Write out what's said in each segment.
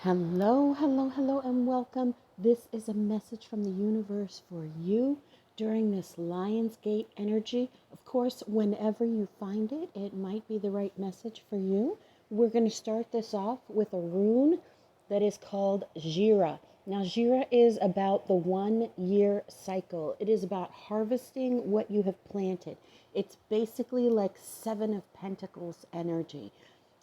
Hello, hello, hello, and welcome. This is a message from the universe for you during this Lionsgate energy. Of course, whenever you find it, it might be the right message for you. We're going to start this off with a rune that is called Jira. Now, Jira is about the 1 year cycle. It is about harvesting what you have planted. It's basically like Seven of Pentacles energy.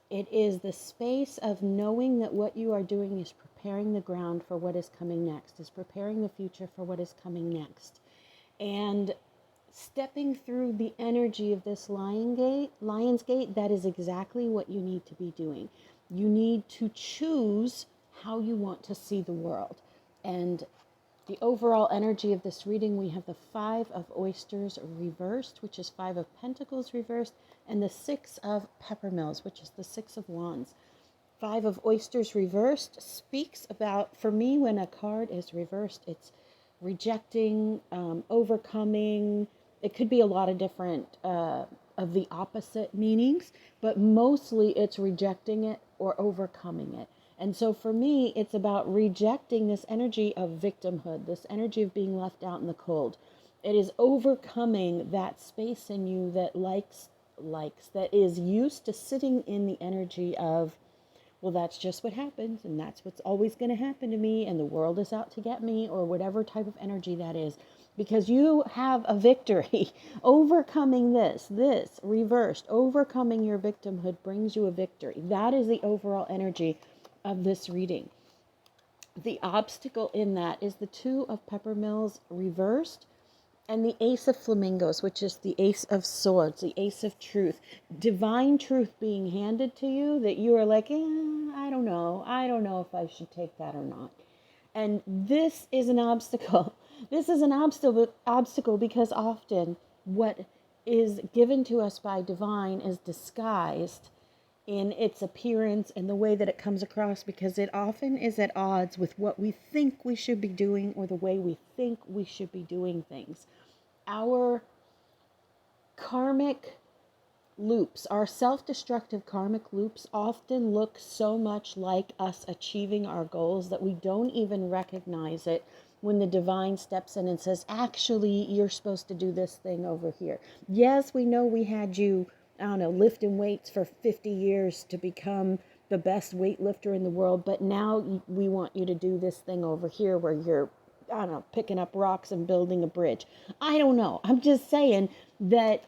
It is the space of knowing that what you are doing is preparing the ground for what is coming next, is preparing the future for what is coming next. And stepping through the energy of this Lionsgate, that is exactly what you need to be doing. You need to choose how you want to see the world. And the overall energy of this reading, we have the Five of Oysters reversed, which is Five of Pentacles reversed, and the Six of Peppermills, which is the Six of Wands. Five of Oysters reversed speaks about, for me, when a card is reversed, it's rejecting, overcoming. It could be a lot of different of the opposite meanings, but mostly it's rejecting it or overcoming it. And so for me, it's about rejecting this energy of victimhood, this energy of being left out in the cold. It is overcoming that space in you that likes, that is used to sitting in the energy of, well, that's just what happens, and that's what's always going to happen to me, and the world is out to get me, or whatever type of energy that is. Because you have a victory. Overcoming this reversed, overcoming your victimhood brings you a victory. That is the overall energy of this reading. The obstacle in that is the Two of Peppermills reversed and the Ace of Flamingos, which is the Ace of Swords, the Ace of Truth. Divine truth being handed to you that you are like, I don't know. I don't know if I should take that or not. And this is an obstacle. This is an obstacle because often what is given to us by divine is disguised in its appearance and the way that it comes across, because it often is at odds with what we think we should be doing or the way we think we should be doing things. Our karmic loops, our self-destructive karmic loops often look so much like us achieving our goals that we don't even recognize it when the divine steps in and says, actually, you're supposed to do this thing over here. Yes, we know we had you, I don't know, lifting weights for 50 years to become the best weightlifter in the world, but now we want you to do this thing over here where you're, I don't know, picking up rocks and building a bridge. I don't know. I'm just saying that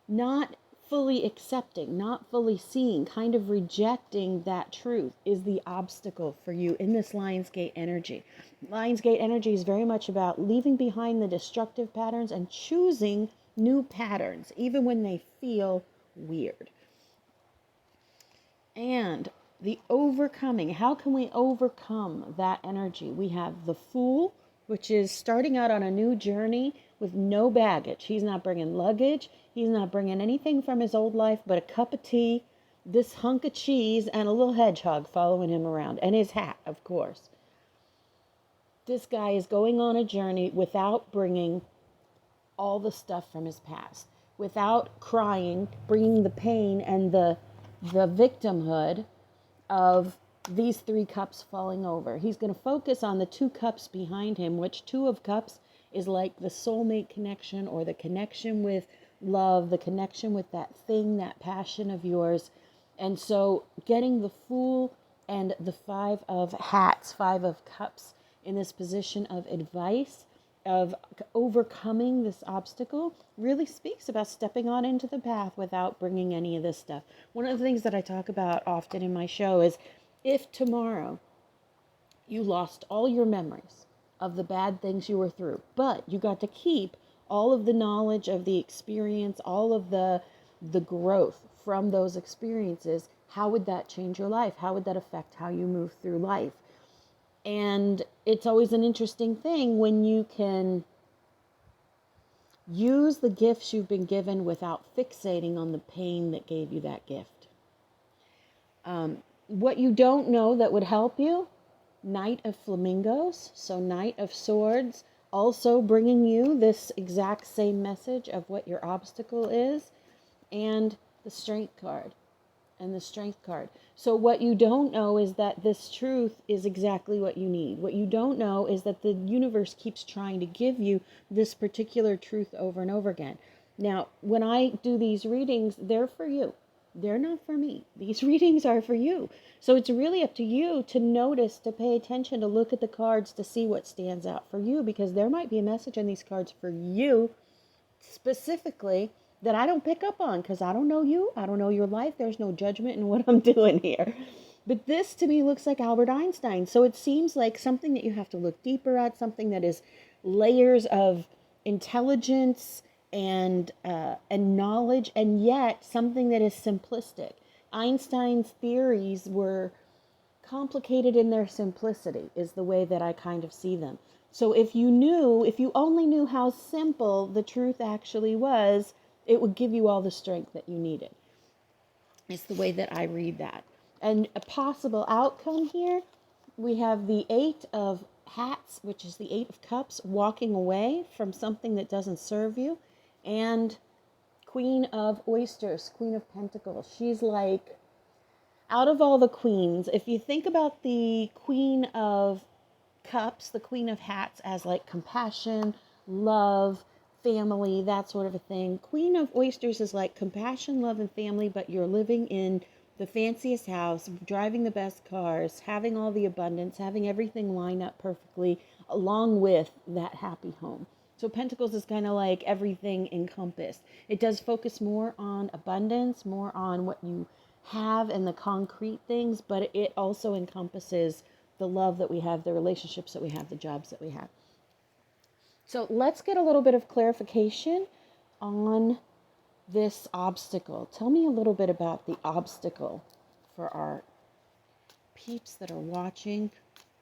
not fully accepting, not fully seeing, kind of rejecting that truth is the obstacle for you in this Lionsgate energy. Lionsgate energy is very much about leaving behind the destructive patterns and choosing new patterns, even when they feel weird. And the overcoming, how can we overcome that energy? We have the Fool, which is starting out on a new journey with no baggage. He's not bringing luggage. He's not bringing anything from his old life but a cup of tea, this hunk of cheese, and a little hedgehog following him around, and his hat, of course. This guy is going on a journey without bringing all the stuff from his past, without crying, bringing the pain and the victimhood of these three cups falling over. He's going to focus on the two cups behind him, which Two of Cups is like the soulmate connection, or the connection with love, the connection with that thing, that passion of yours. And so getting the Fool and the Five of Hats, Five of Cups in this position of advice, of overcoming this obstacle, really speaks about stepping on into the path without bringing any of this stuff. One of the things that I talk about often in my show is, if tomorrow you lost all your memories of the bad things you were through, but you got to keep all of the knowledge of the experience, all of the growth from those experiences, how would that change your life? How would that affect how you move through life? And it's always an interesting thing when you can use the gifts you've been given without fixating on the pain that gave you that gift. What you don't know that would help you, Knight of Flamingos, so Knight of Swords, also bringing you this exact same message of what your obstacle is, and the Strength card. and the Strength card. So what you don't know is that this truth is exactly what you need. What you don't know is that the universe keeps trying to give you this particular truth over and over again. Now, when I do these readings, they're for you. They're not for me. These readings are for you. So it's really up to you to notice, to pay attention, to look at the cards, to see what stands out for you, because there might be a message in these cards for you specifically that I don't pick up on because I don't know you. I don't know your life. There's no judgment in what I'm doing here. But this to me looks like Albert Einstein. So it seems like something that you have to look deeper at, something that is layers of intelligence and knowledge, and yet something that is simplistic. Einstein's theories were complicated in their simplicity, is the way that I kind of see them. So if you only knew how simple the truth actually was, it would give you all the strength that you needed. It's the way that I read that. And a possible outcome here, we have the Eight of Hats, which is the Eight of Cups, walking away from something that doesn't serve you, and Queen of Oysters, Queen of Pentacles. She's like, out of all the queens, if you think about the Queen of Cups, the Queen of Hats, as like compassion, love, family, that sort of a thing. Queen of Oysters is like compassion, love, and family, but you're living in the fanciest house, driving the best cars, having all the abundance, having everything line up perfectly, along with that happy home. So Pentacles is kind of like everything encompassed. It does focus more on abundance, more on what you have and the concrete things, but it also encompasses the love that we have, the relationships that we have, the jobs that we have. So let's get a little bit of clarification on this obstacle. Tell me a little bit about the obstacle for our peeps that are watching.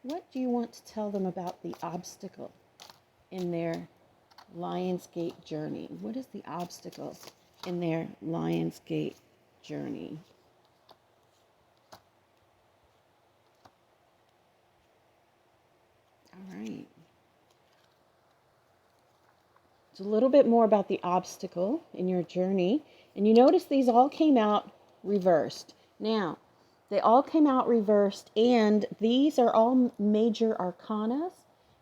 What do you want to tell them about the obstacle in their Lionsgate journey? What is the obstacle in their Lionsgate journey? All right. So a little bit more about the obstacle in your journey. And you notice these all came out reversed. Now, they all came out reversed, and these are all major arcanas.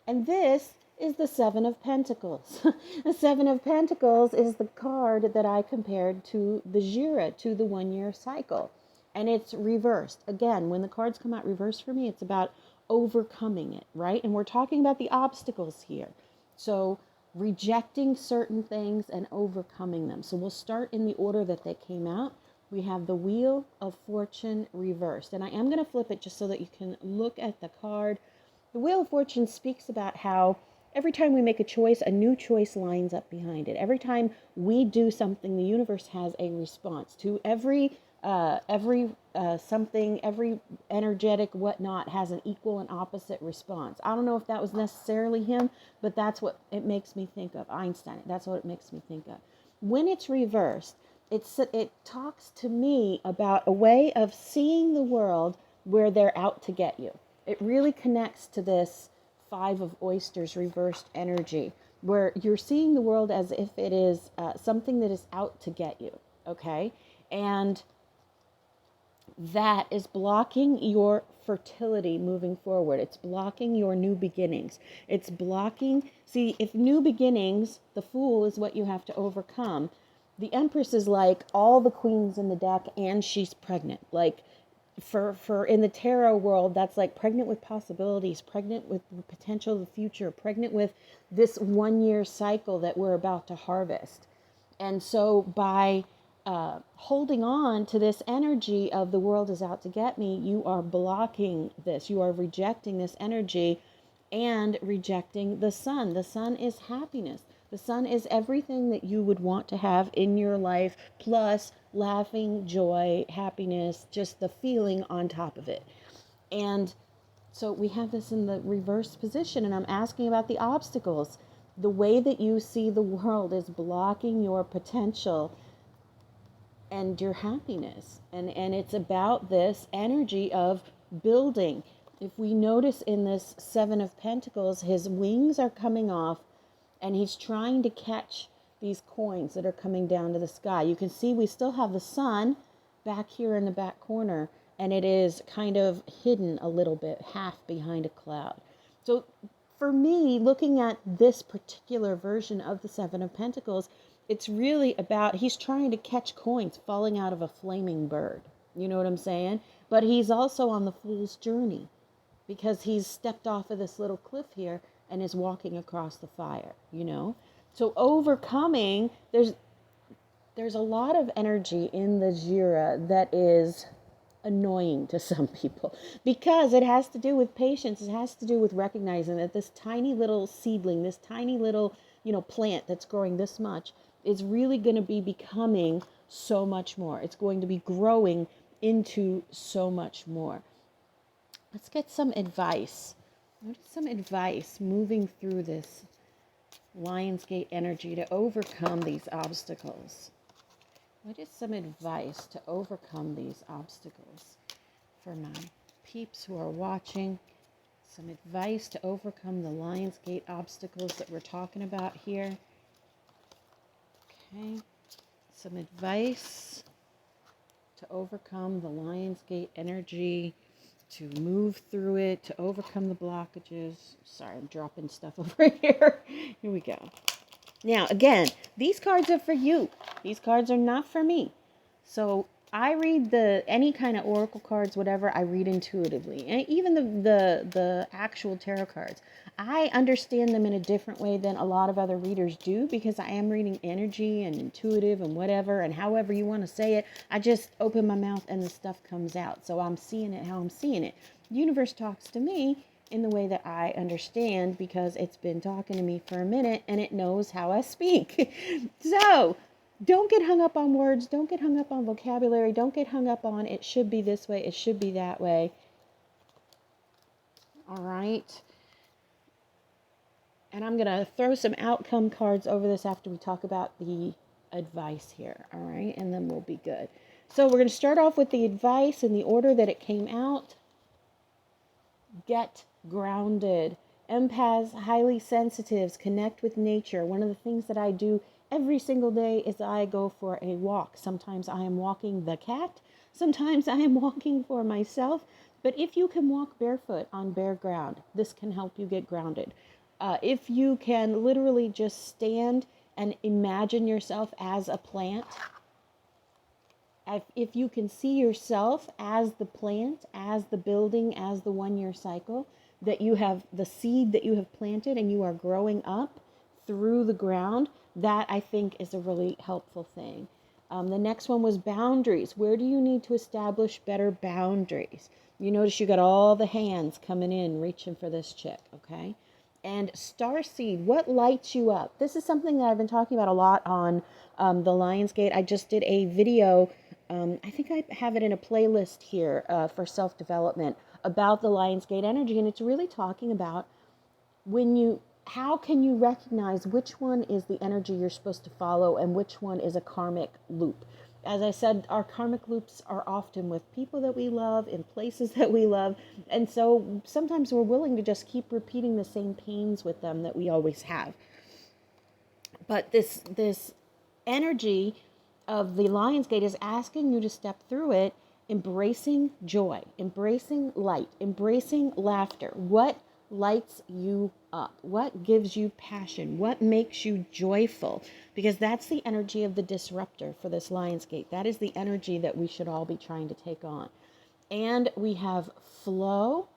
And this is the Seven of Pentacles. The Seven of Pentacles is the card that I compared to the Jira, to the 1 year cycle. And it's reversed. Again, when the cards come out reversed for me, it's about overcoming it, right? And we're talking about the obstacles here. So rejecting certain things and overcoming them. So we'll start in the order that they came out. We have the Wheel of Fortune reversed. And I am going to flip it just so that you can look at the card. The Wheel of Fortune speaks about how every time we make a choice, a new choice lines up behind it. Every time we do something, the universe has a response to every something, every energetic whatnot has an equal and opposite response. I don't know if that was necessarily him, but that's what it makes me think of. Einstein. That's what it makes me think of. When it's reversed, it talks to me about a way of seeing the world where they're out to get you. It really connects to this Five of Oysters reversed energy, where you're seeing the world as if it is something that is out to get you. Okay, and that is blocking your fertility moving forward. It's blocking your new beginnings. It's blocking, see, if new beginnings, the Fool is what you have to overcome. The Empress is like all the queens in the deck, and she's pregnant. Like for in the tarot world, that's like pregnant with possibilities, pregnant with the potential of the future, pregnant with this 1 year cycle that we're about to harvest. And so by holding on to this energy of the world is out to get me, you are blocking this. You are rejecting this energy and rejecting the Sun. The Sun is happiness. The Sun is everything that you would want to have in your life, plus laughing, joy, happiness, just the feeling on top of it. And so we have this in the reverse position, and I'm asking about the obstacles. The way that you see the world is blocking your potential and your happiness. And it's about this energy of building. If we notice in this Seven of Pentacles, his wings are coming off, and he's trying to catch these coins that are coming down to the sky. You can see we still have the Sun back here in the back corner, and it is kind of hidden a little bit, half behind a cloud. So for me, looking at this particular version of the Seven of Pentacles, it's really about, he's trying to catch coins falling out of a flaming bird. You know what I'm saying? But he's also on the fool's journey, because he's stepped off of this little cliff here and is walking across the fire, you know? So overcoming, there's a lot of energy in the Jira that is annoying to some people, because it has to do with patience. It has to do with recognizing that this tiny little seedling, this tiny little, plant that's growing this much is really going to be becoming so much more. It's going to be growing into so much more. Let's get some advice. What is some advice moving through this Lionsgate energy to overcome these obstacles? What is some advice to overcome these obstacles for my peeps who are watching? Some advice to overcome the Lionsgate obstacles that we're talking about here. Okay. Some advice to overcome the Lionsgate energy, to move through it, to overcome the blockages. Sorry, I'm dropping stuff over here. Here we go. Now, again, these cards are for you. These cards are not for me. So I read any kind of oracle cards, whatever, I read intuitively. And even the actual tarot cards, I understand them in a different way than a lot of other readers do, because I am reading energy and intuitive and whatever, and however you want to say it. I just open my mouth and the stuff comes out. So I'm seeing it how I'm seeing it. The universe talks to me in the way that I understand, because it's been talking to me for a minute and it knows how I speak. So don't get hung up on words. Don't get hung up on vocabulary. Don't get hung up on it should be this way, it should be that way. All right. And I'm going to throw some outcome cards over this after we talk about the advice here. All right. And then we'll be good. So we're going to start off with the advice in the order that it came out. Get grounded. Empaths, highly sensitives, connect with nature. One of the things that I do every single day is I go for a walk. Sometimes I am walking the cat. Sometimes I am walking for myself. But if you can walk barefoot on bare ground, this can help you get grounded. If you can literally just stand and imagine yourself as a plant, if you can see yourself as the plant, as the building, as the 1 year cycle, that you have the seed that you have planted and you are growing up through the ground, that I think is a really helpful thing. The next one was boundaries. Where do you need to establish better boundaries? You notice you got all the hands coming in, reaching for this chick, okay? And starseed, what lights you up? This is something that I've been talking about a lot on the Lionsgate. I just did a video, I think I have it in a playlist here for self-development about the Lionsgate energy, and it's really talking about how can you recognize which one is the energy you're supposed to follow and which one is a karmic loop. As I said, our karmic loops are often with people that we love, in places that we love, and so sometimes we're willing to just keep repeating the same pains with them that we always have. But this energy of the Lionsgate is asking you to step through it, embracing joy, embracing light, embracing laughter. What lights you up? What gives you passion? What makes you joyful? Because that's the energy of the disruptor for this Lionsgate. That is the energy that we should all be trying to take on. And we have flow.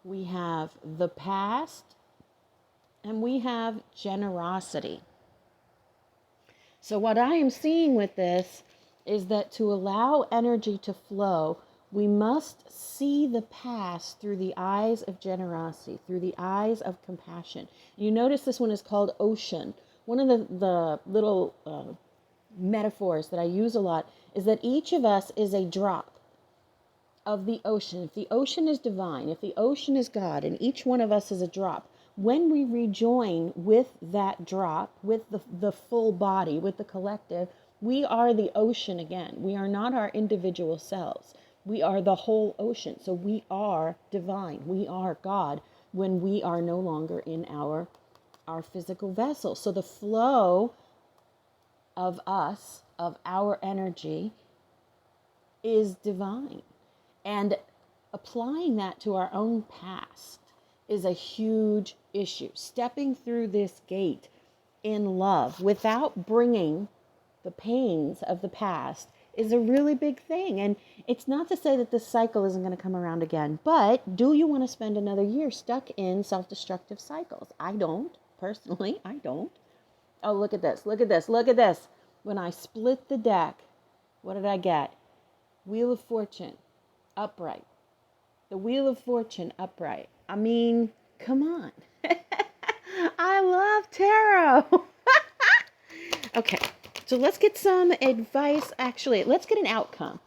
We have the past. And we have generosity. So what I am seeing with this is that to allow energy to flow, we must see the past through the eyes of generosity, through the eyes of compassion. You notice this one is called ocean. One of the little metaphors that I use a lot is that each of us is a drop of the ocean. If the ocean is divine, if the ocean is God, and each one of us is a drop, when we rejoin with that drop, with the full body, with the collective, we are the ocean again. We are not our individual selves. We are the whole ocean. So we are divine. We are God when we are no longer in our physical vessel. So the flow of us of our energy is divine. And applying that to our own past is a huge issue. Stepping through this gate in love without bringing the pains of the past is a really big thing. And it's not to say that this cycle isn't going to come around again, but do you want to spend another year stuck in self-destructive cycles? I don't. Personally, I don't. Oh, look at this. Look at this. Look at this. When I split the deck, what did I get? Wheel of Fortune, upright. The Wheel of Fortune, upright. I mean, come on. I love tarot. Okay, so let's get some advice. Actually, let's get an outcome.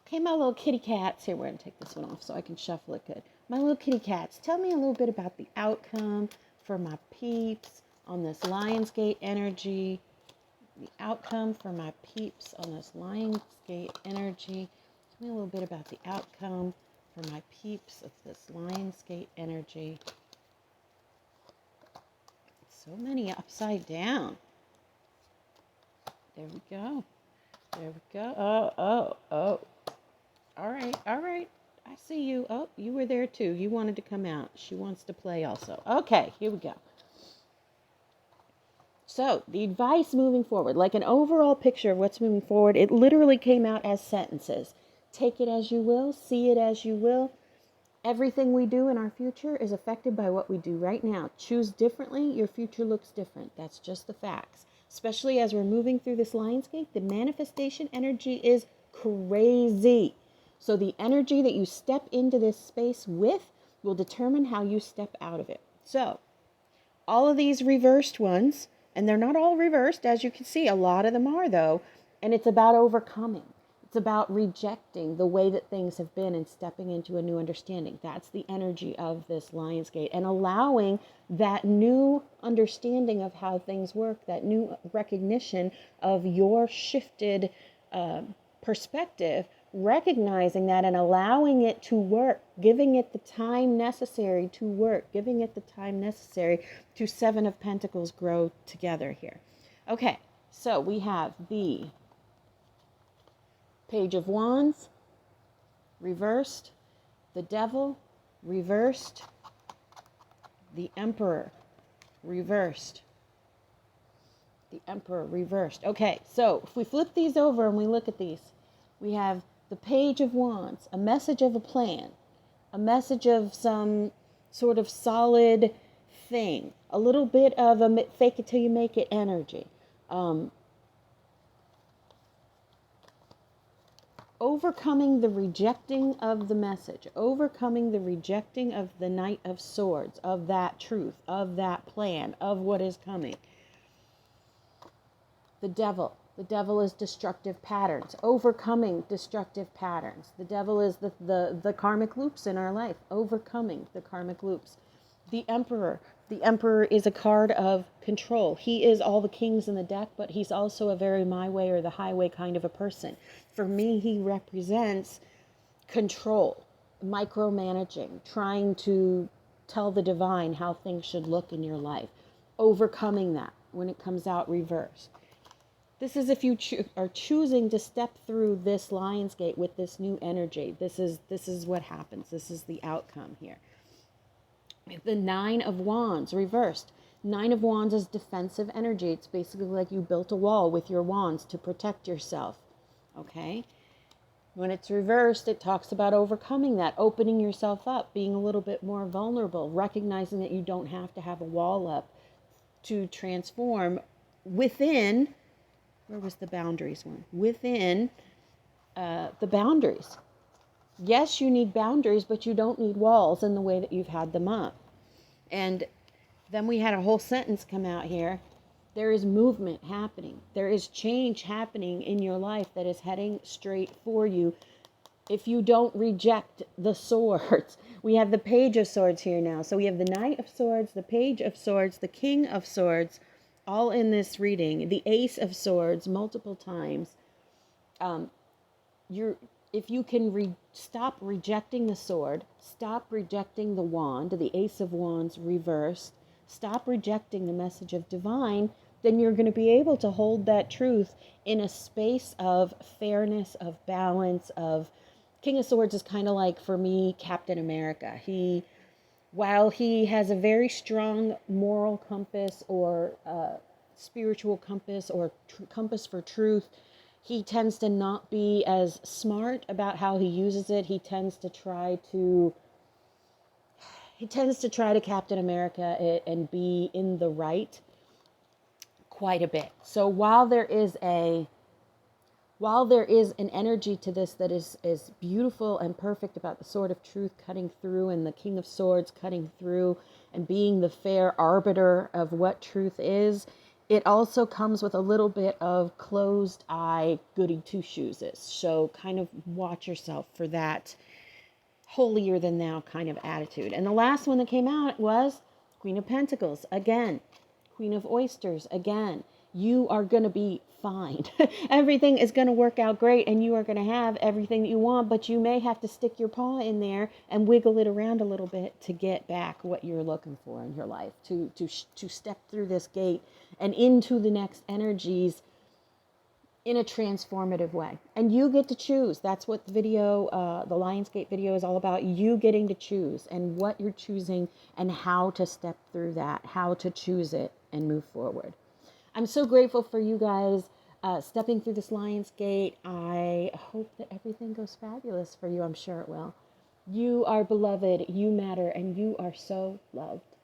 Okay, my little kitty cats. Here, we're going to take this one off so I can shuffle it good. My little kitty cats, tell me a little bit about the outcome for my peeps on this Lionsgate energy. The outcome for my peeps on this Lionsgate energy. Tell me a little bit about the outcome for my peeps of this Lionsgate energy. So many upside down. There we go. There we go. Oh. All right. I see you. Oh, you were there too. You wanted to come out. She wants to play also. Okay, here we go. So, the advice moving forward, like an overall picture of what's moving forward, it literally came out as sentences. Take it as you will, see it as you will. Everything we do in our future is affected by what we do right now. Choose differently, your future looks different. That's just the facts. Especially as we're moving through this Lionsgate, the manifestation energy is crazy. So the energy that you step into this space with will determine how you step out of it. So, all of these reversed ones, and they're not all reversed, as you can see, a lot of them are though, and it's about overcoming. It's about rejecting the way that things have been and stepping into a new understanding. That's the energy of this Lionsgate, and allowing that new understanding of how things work, that new recognition of your shifted perspective, recognizing that and allowing it to work, giving it the time necessary to work, giving it the time necessary to Seven of Pentacles grow together here. Okay, so we have the Page of Wands, reversed, the Devil, reversed, the Emperor, reversed, the Emperor, reversed. Okay, so if we flip these over and we look at these, we have the Page of Wands, a message of a plan, a message of some sort of solid thing, a little bit of a fake it till you make it energy. Overcoming the rejecting of the message, overcoming the rejecting of the Knight of Swords, of that truth, of that plan, of what is coming. The Devil. The Devil is destructive patterns, overcoming destructive patterns. The Devil is the karmic loops in our life, overcoming the karmic loops. The Emperor. The Emperor is a card of control. He is all the kings in the deck, but he's also a very my way or the highway kind of a person. For me, he represents control, micromanaging, trying to tell the divine how things should look in your life, overcoming that when it comes out reversed. This is if you are choosing to step through this Lionsgate with this new energy. This is what happens. This is the outcome here. The Nine of Wands, reversed. Nine of Wands is defensive energy. It's basically like you built a wall with your wands to protect yourself. Okay? When it's reversed, it talks about overcoming that, opening yourself up, being a little bit more vulnerable, recognizing that you don't have to have a wall up to transform within, where was the boundaries one? Within the boundaries. Yes, you need boundaries, but you don't need walls in the way that you've had them up. And then we had a whole sentence come out here. There is movement happening. There is change happening in your life that is heading straight for you if you don't reject the swords. We have the Page of Swords here now. So we have the Knight of Swords, the Page of Swords, the King of Swords, all in this reading. The Ace of Swords multiple times. If you can stop rejecting the sword, stop rejecting the wand, the Ace of Wands reversed, stop rejecting the message of divine, then you're going to be able to hold that truth in a space of fairness, of balance, of King of Swords is kind of like, for me, Captain America. While he has a very strong moral compass or spiritual compass or compass for truth, he tends to not be as smart about how he uses it. He tends to try to Captain America it and be in the right quite a bit. So while there is an energy to this that is beautiful and perfect about the sword of truth cutting through and the King of Swords cutting through and being the fair arbiter of what truth is, it also comes with a little bit of closed eye goody two shoes. So kind of watch yourself for that holier than thou kind of attitude. And the last one that came out was Queen of Pentacles again, Queen of Oysters again. You are going to be fine. Everything is going to work out great and you are going to have everything that you want, but you may have to stick your paw in there and wiggle it around a little bit to get back what you're looking for in your life, to step through this gate and into the next energies in a transformative way. And you get to choose. That's what the video, the Lionsgate video is all about. You getting to choose and what you're choosing and how to step through that, how to choose it and move forward. I'm so grateful for you guys stepping through this Lion's Gate. I hope that everything goes fabulous for you. I'm sure it will. You are beloved, you matter, and you are so loved.